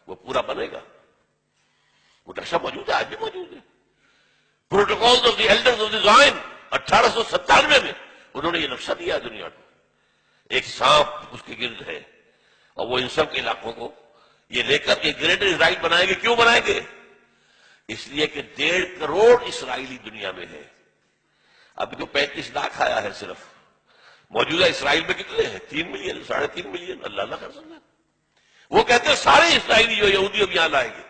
وہ پورا بنے گا. وہ نقشہ موجود ہے، آج بھی موجود ہے. Protocols of the elders of the Zion 1897 میں انہوں نے یہ نقشہ دیا دنیا کو. ایک سانپ اس کے گرد ہے، اور وہ ان سب کے علاقوں کو یہ لے کر کے گریٹر اسرائیل بنائیں گے. کیوں بنائیں گے؟ اس لیے کہ 1.5 کروڑ اسرائیلی دنیا میں ہے. ابھی تو 35 لاکھ آیا ہے صرف. موجودہ اسرائیل میں کتنے ہیں؟ 3 ملین، 3.5 ملین. اللہ اللہ کر سکتا ہے. وہ کہتے ہیں سارے اسرائیلی جو یہودی اب یہاں لائیں گے.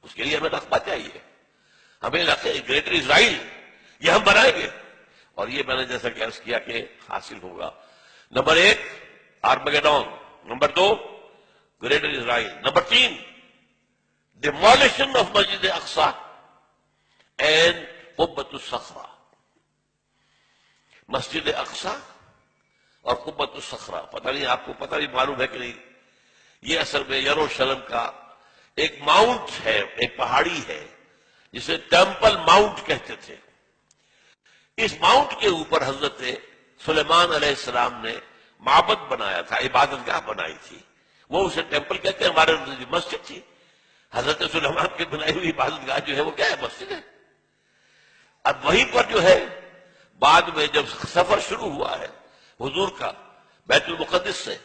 اس کے لیے ہمیں رقبہ چاہیے، ہمیں گریٹر اسرائیل یہ ہم بنائیں گے. اور یہ میں نے جیسا کہ عرض کیا کہ حاصل ہوگا. Number 1 Armageddon, number 2 greater Israel, number 3 demolition of مسجد اقصی اینڈ قبۃ الصخرہ. مسجد اقصی اور قبۃ الصخرہ، پتہ نہیں آپ کو پتہ نہیں معلوم ہے کہ نہیں، یہ اصل میں یروشلم کا ایک ماؤنٹ ہے، ایک پہاڑی ہے جسے ٹیمپل ماؤنٹ کہتے تھے. اس ماؤنٹ کے اوپر حضرت سلیمان علیہ السلام نے معبد بنایا تھا، عبادت گاہ بنائی تھی. وہ اسے ٹیمپل کہتے ہیں، ہمارے مسجد تھی. حضرت سلیمان کی بنائی ہوئی عبادت گاہ جو ہے وہ کیا ہے؟ مسجد ہے. اب وہیں پر جو ہے بعد میں جب سفر شروع ہوا ہے حضور کا بیت المقدس سے،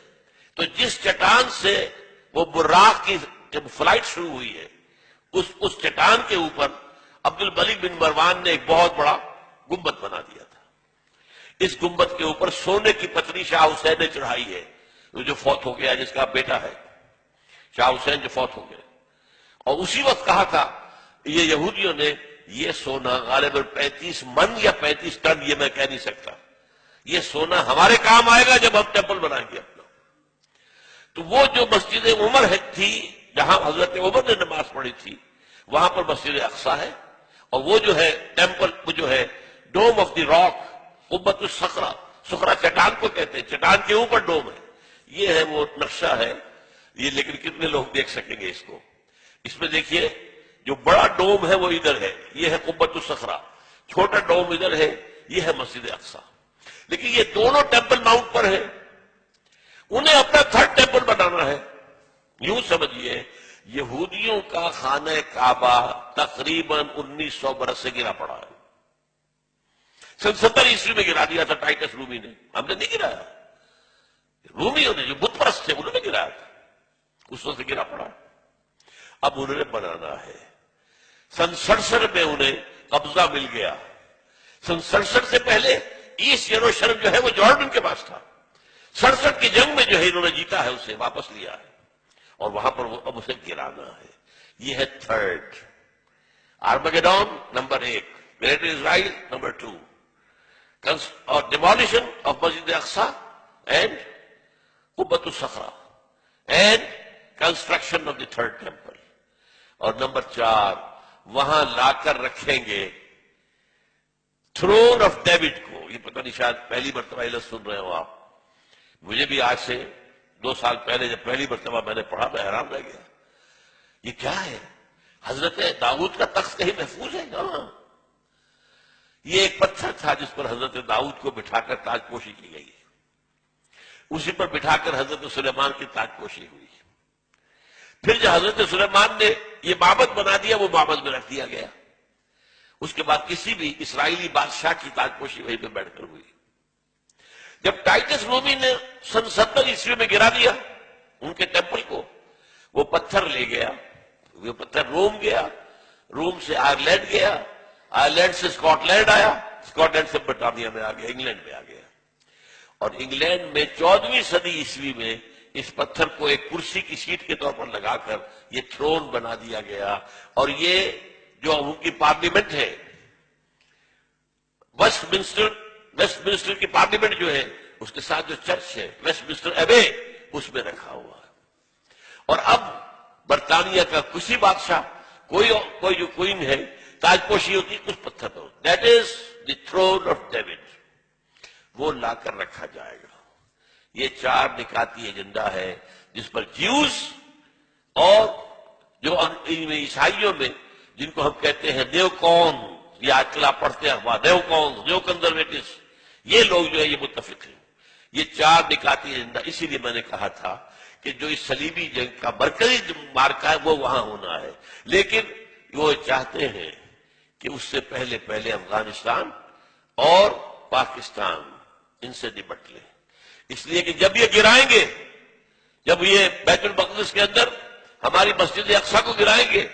تو جس چٹان سے وہ براق کی جب فلائٹ شروع ہوئی ہے، اس چٹان کے اوپر عبد الملک بن مروان نے ایک بہت بڑا گنبد بنا دیا تھا. اس گنبد کے اوپر سونے کی پتری شاہ حسین نے چڑھائی ہے، جو فوت ہو گیا، جس کا بیٹا ہے شاہ حسین جو فوت ہو گئے. اور اسی وقت کہا تھا یہ یہودیوں نے، یہ سونا غالباً 35 من یا 35 ٹن، یہ میں کہہ نہیں سکتا، یہ سونا ہمارے کام آئے گا جب ہم ٹیمپل بنائیں گے اپنا. تو وہ جو مسجد عمر تھی جہاں حضرت عمر نے نماز پڑھی تھی، وہاں پر مسجد اقصی ہے. اور وہ جو ہے ٹیمپل، وہ جو ہے ڈوم آف دی راک، قبۃ الصخرہ، صخرہ چٹان کو کہتے ہیں، چٹان کے اوپر ڈوم ہے. یہ ہے وہ نقشہ ہے یہ. لیکن کتنے لوگ دیکھ سکیں گے اس کو؟ اس میں دیکھیے جو بڑا ڈوم ہے وہ ادھر ہے، یہ ہے قبۃ الصخرہ. چھوٹا ڈوم ادھر ہے، یہ ہے مسجد اقصی. لیکن یہ دونوں ٹیمپل ماؤنٹ پر ہیں. انہیں اپنا 3rd ٹیمپل بنانا ہے. یوں سمجھیے یہودیوں کا خانہ کعبہ تقریباً 1900 برس سے گرا پڑا ہے. 70 عیسوی میں گرا دیا تھا ٹائٹس رومی نے، ہم نے نہیں گرایا. رومیوں نے جو بت پرست تھے انہوں نے گرایا تھا، اس وقت سے گرا پڑا. اب انہوں نے بنانا ہے. 67 میں انہیں قبضہ مل گیا. 67 سے پہلے ایسٹ یروشلم جو ہے وہ جارڈن کے پاس تھا. 67 کی جنگ میں جو ہے انہوں نے جیتا ہے، اسے واپس لیا ہے، اور وہاں پر وہ اب اسے گرانا ہے. یہ ہے 3rd Armageddon, number 1 greater Israel, number 2 اور ڈیمولیشن آف مسجد اقصی اینڈ قبۃ الصخرہ and construction of the 3rd temple. اور نمبر 4 وہاں لا کر رکھیں گے تھرون آف ڈیوڈ کو. یہ پتہ نہیں شاید پہلی مرتبہ یہ لفظ سن رہے ہو آپ. مجھے بھی آج سے 2 سال پہلے جب پہلی مرتبہ میں نے پڑھا میں حیران رہ گیا. یہ کیا ہے؟ حضرت داؤد کا تخت کہیں محفوظ ہے؟ ہاں، یہ ایک پتھر تھا جس پر حضرت داؤد کو بٹھا کر تاج پوشی کی گئی. اسی پر بٹھا کر حضرت سلیمان کی تاج پوشی ہوئی. پھر جو حضرت سلیمان نے یہ معبد بنا دیا، وہ معبد میں رکھ دیا گیا. اس کے بعد کسی بھی اسرائیلی بادشاہ کی تاج پوشی وہیں پہ بیٹھ کر ہوئی. جب ٹائٹس رومی نے 70 عیسوی میں گرا دیا ان کے ٹیمپل کو، وہ پتھر لے گیا، وہ پتھر روم گیا، روم سے آئرلینڈ گیا، آئرلینڈ سے اسکاٹ لینڈ آیا، اسکاٹ لینڈ سے برطانیہ میں آ گیا، انگلینڈ میں آ گیا. اور انگلینڈ میں 14ویں صدی عیسوی میں اس پتھر کو ایک کرسی کی سیٹ کے طور پر لگا کر یہ تھرون بنا دیا گیا. اور یہ جو ان کی پارلیمنٹ ہے، ویسٹ منسٹر کی پارلیمنٹ جو ہے، اس کے ساتھ جو چرچ ہے ویسٹ منسٹر ایبے، اس میں رکھا ہوا ہے. اور اب برطانیہ کا کسی بادشاہ، کوئی جو کوئن ہے، تاج پوشی ہوتی ہے اس پتھر پر. That is the throne of David. وہ لا کر رکھا جائے گا. یہ 4 نکاتی ایجنڈا ہے جس پر جیوز اور جو عیسائیوں میں جن کو ہم کہتے ہیں نیو کون، یہ آج کل آپ پڑھتے ہیں نیو کون، نیو کنزرویٹوز، یہ لوگ جو ہے یہ متفق ہیں. یہ 4 نکاتی ایجنڈا. اسی لیے میں نے کہا تھا کہ کہ جو اس صلیبی جنگ کا مرکزی مارکا ہے وہ وہاں ہونا ہے، لیکن وہ چاہتے ہیں کہ اس سے پہلے پہلے افغانستان اور پاکستان ان سے نمٹ لے، اس لیے کہ جب یہ گرائیں گے، جب یہ بیت المقدس کے اندر ہماری مسجد اقصی کو گرائیں گے،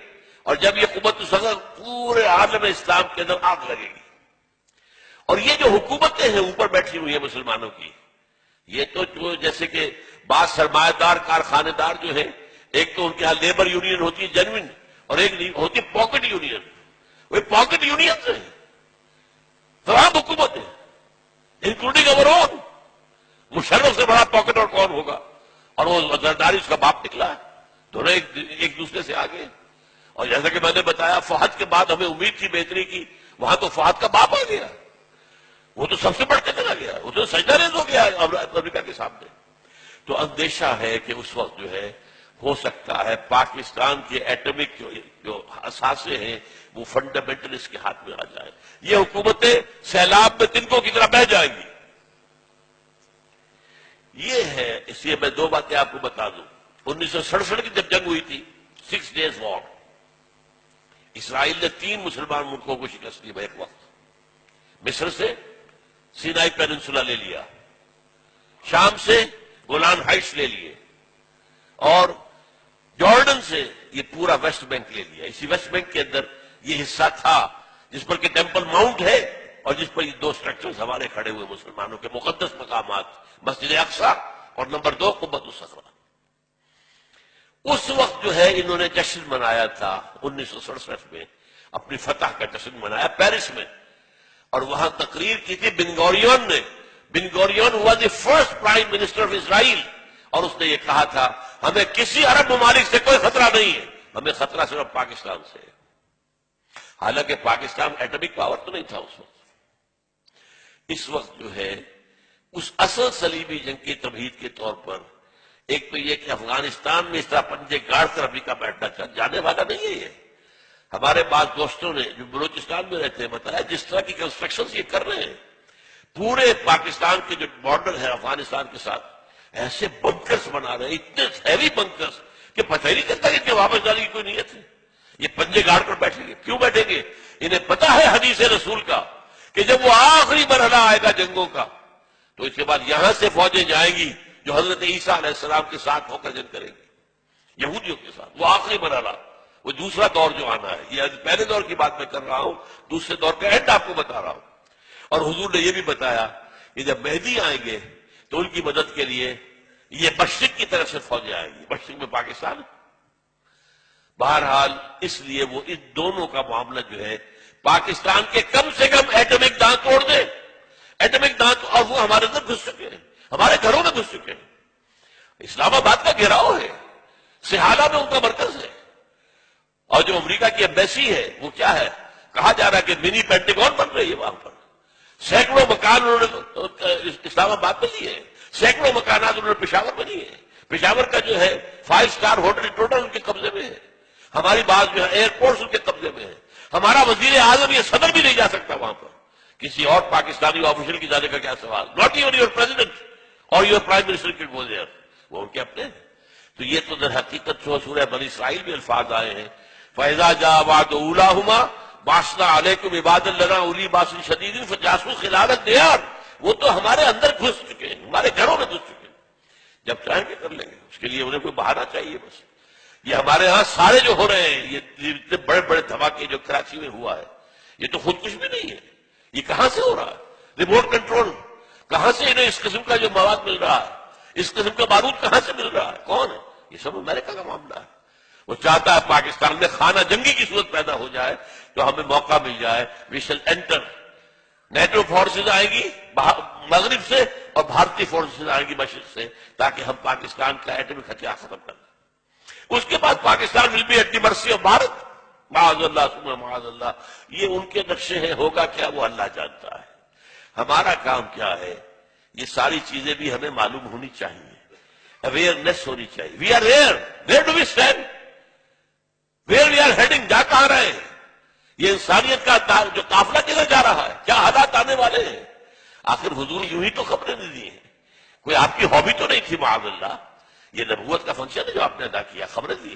اور جب یہ قوت الصخر پورے عالم اسلام کے اندر آگ لگے گی، اور یہ جو حکومتیں ہیں اوپر بیٹھی ہوئی ہیں مسلمانوں کی، یہ تو جو جیسے کہ بعض سرمایہ دار کارخانے دار جو ہیں، ایک تو ان کے ہاں لیبر یونین ہوتی ہے جنوین، اور ایک ہوتی ہے پاکٹ یونین، وہ پاکٹ یونین سے تمام حکومتیں انکلوڈنگ اوور اون، مشرف سے بڑا پاکٹ اور کون ہوگا، اور وہ زرداری اس کا باپ نکلا ہے، دونوں ایک دوسرے سے آگے۔ اور جیسا کہ میں نے بتایا فہد کے بعد ہمیں امید تھی بہتری کی، وہاں تو فہد کا باپ آ گیا، وہ تو سب سے بڑھ کے چلا گیا، وہ تو سجدہ ریز ہو گیا امریکہ کے سامنے۔ تو اندیشہ ہے کہ اس وقت جو ہے ہو سکتا ہے پاکستان کے ایٹمک جو اثاثے ہیں وہ فنڈامنٹلسٹ کے ہاتھ میں آ جائے، یہ حکومتیں سیلاب میں تنکوں کی طرح بہہ جائیں گی۔ یہ ہے، اس لیے میں دو باتیں آپ کو بتا دوں۔ 1967 کی جب جنگ ہوئی تھی، 6 days وار، اسرائیل نے 3 مسلمان ملکوں کو شکست دی ایک وقت۔ مصر سے سینائی پیننسولا لے لیا، شام سے گولان ہائٹس لے لیے، اور جارڈن سے یہ پورا ویسٹ بینک لے لیا۔ اسی ویسٹ بینک کے اندر یہ حصہ تھا جس پر کہ ٹیمپل ماؤنٹ ہے، اور جس پر یہ 2 سٹرکچرز ہمارے کھڑے ہوئے مسلمانوں کے مقدس مقامات، مسجد اقصی اور نمبر 2 قبۃ الصخرہ۔ اس وقت جو ہے انہوں نے جشن منایا تھا 1967 میں، اپنی فتح کا جشن منایا پیرس میں، اور وہاں تقریر کی تھی بن گوریون نے۔ بن گوریون ہوا the first prime minister of Israel, اور اس نے یہ کہا تھا ہمیں کسی عرب ممالک سے کوئی خطرہ نہیں ہے، ہمیں خطرہ صرف پاکستان سے ہے۔ حالانکہ پاکستان ایٹمک پاور تو نہیں تھا اس وقت۔ اس وقت جو ہے اس اصل صلیبی جنگ کی تمہید کے طور پر ایک تو یہ کہ افغانستان میں اس طرح پنجے گاڑ کر امریکہ بیٹھنا جانے والا نہیں ہے۔ یہ ہمارے بعض دوستوں نے جو بلوچستان میں رہتے ہیں بتایا جس طرح کی کنسٹرکشن یہ کر رہے ہیں، پورے پاکستان کے جو بارڈر ہے افغانستان کے ساتھ ایسے بنکرز بنا رہے ہیں، اتنے ہیوی بنکرز کہ پتہ ہی نہیں چلتا کہ واپس جانے کی کوئی نیت ہے۔ یہ پنجے گاڑ کر بیٹھیں گے، کیوں بیٹھیں گے؟ انہیں پتہ ہے حدیث رسول کا کہ جب وہ آخری مرحلہ آئے گا جنگوں کا تو اس کے بعد یہاں سے فوجیں جائیں گی جو حضرت عیسیٰ علیہ السلام کے ساتھ ہو کر جنگ کریں گی یہودیوں کے ساتھ، وہ آخری مرحلہ، وہ دوسرا دور جو آنا ہے۔ یہ پہلے دور کی بات میں کر رہا ہوں، دوسرے دور کا اینڈ آپ کو بتا رہا ہوں۔ اور حضور نے یہ بھی بتایا کہ جب مہدی آئیں گے تو ان کی مدد کے لیے یہ مشرق کی طرف سے فوجیں آئیں گی، مشرق میں پاکستان۔ بہرحال اس لیے وہ ان دونوں کا معاملہ جو ہے پاکستان کے کم سے کم ایٹمک دانت توڑ دے، ایٹمک دانت، اور وہ ہمارے اندر گھس چکے ہیں، ہمارے گھروں میں گھس چکے ہیں۔ اسلام آباد کا گھیراؤ ہے، سہالہ میں ان کا مرکز ہے، اور جو امریکہ کی ایمبیسی ہے وہ کیا ہے؟ کہا جا رہا ہے کہ منی پینٹیگون بن رہی ہے وہاں پر، سینکڑوں مکان انہوں نے اسلام آباد میں لیے ہیں، سینکڑوں مکانات انہوں نے پشاور میں لیے ہیں۔ پشاور کا جو ہے 5 اسٹار ہوٹل ٹوٹل ان کے قبضے میں ہے، ہماری بات جو ہے ایئرپورٹس ان کے قبضے میں ہے، ہمارا وزیر اعظم یہ صدر بھی نہیں جا سکتا وہاں پر، کسی اور پاکستانی آفیشل کی جانے کا کیا سوال، ناٹ ایون یور پریزیڈنٹ اور your prime minister can go there, وہ ان کے اپنے ہیں۔ تو یہ تو در حقیقت جو سورہ بنی اسرائیل میں الفاظ آئے ہیں، فَإِذَا جَاءَ وَعْدُ أُولَاهُمَا بَعَثْنَا عَلَيْكُمْ عِبَادًا لَنَا أُولِي بَأْسٍ شَدِيدٍ فَجَاسُوا خِلَالَ الدِّيَارِ، وہ تو ہمارے اندر گھس چکے ہیں، ہمارے گھروں میں گھس چکے ہیں، جب چاہیں گے کر لیں گے، اس کے لیے انہیں کوئی بہانہ چاہیے بس۔ یہ ہمارے ہاں سارے جو ہو رہے ہیں، یہ اتنے بڑے بڑے دھماکے جو کراچی میں ہوا ہے، یہ تو خود کچھ بھی نہیں ہے، یہ کہاں سے ہو رہا ہے؟ ریموٹ کنٹرول، کہاں سے انہیں اس قسم کا جو مواد مل رہا ہے، اس قسم کا بارود کہاں سے مل رہا ہے، کون ہے؟ یہ سب امریکہ کا معاملہ ہے۔ وہ چاہتا ہے پاکستان میں خانہ جنگی کی صورت پیدا ہو جائے تو ہمیں موقع مل جائے، وی شل انٹر، نیٹو فورسز آئیں گی مغرب سے اور بھارتی فورسز آئیں گی مشرق سے، تاکہ ہم پاکستان کا ایٹمک ہتھیار ختم کر دیں۔ اس کے بعد Pakistan will be at the mercy of Bharat, معاذ اللہ ثم معاذ اللہ۔ یہ ان کے نقشے ہیں، ہوگا کیا وہ اللہ جانتا ہے۔ ہمارا کام کیا ہے؟ یہ ساری چیزیں بھی ہمیں معلوم ہونی چاہیے، اویئرنیس ہونی چاہیے۔ We are where do we stand, where we are heading, جا کہاں رہے ہیں؟ یہ انسانیت کا جو قافلہ کدھر جا رہا ہے؟ کیا حالات آنے والے ہیں؟ آخر حضور یوں ہی تو خبریں نہیں دی ہیں، کوئی آپ کی ہابی تو نہیں تھی معاذ اللہ، یہ نبوت کا فنکشن ہے جو آپ نے ادا کیا، خبریں دی۔